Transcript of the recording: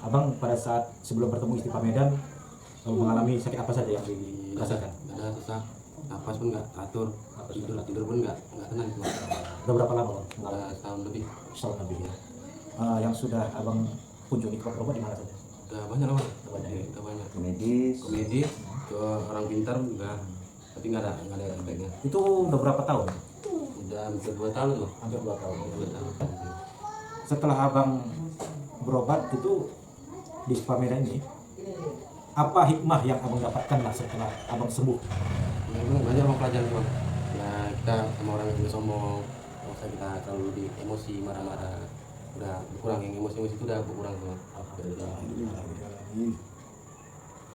Abang pada saat sebelum bertemu Istipa Medan mengalami sakit apa saja yang dirasakan? Ada sesak, nafas pun nggak atur, tidur pun nggak tenang. Udah berapa lama bang? Udah setahun lebih. Setahun lebih ya. Yang sudah abang kunjungi tempat berobat di mana saja? Udah banyak lah bang. Udah banyak. Udah banyak. Medis. Ke orang pintar juga, tapi nggak ada efeknya. Itu udah berapa tahun? Udah hampir 2 tahun tuh. Hampir 2 tahun. 2 tahun. Setelah abang berobat itu di Istipa Medan ini, apa hikmah yang abang dapatkan lah setelah abang sembuh? Memang banyak orang pelajaran bang. Ya kita sama orang yang sombong, nggak usah kita terlalu di emosi marah-marah. Udah berkurang, yang emosi itu udah berkurang bang. Alhamdulillah.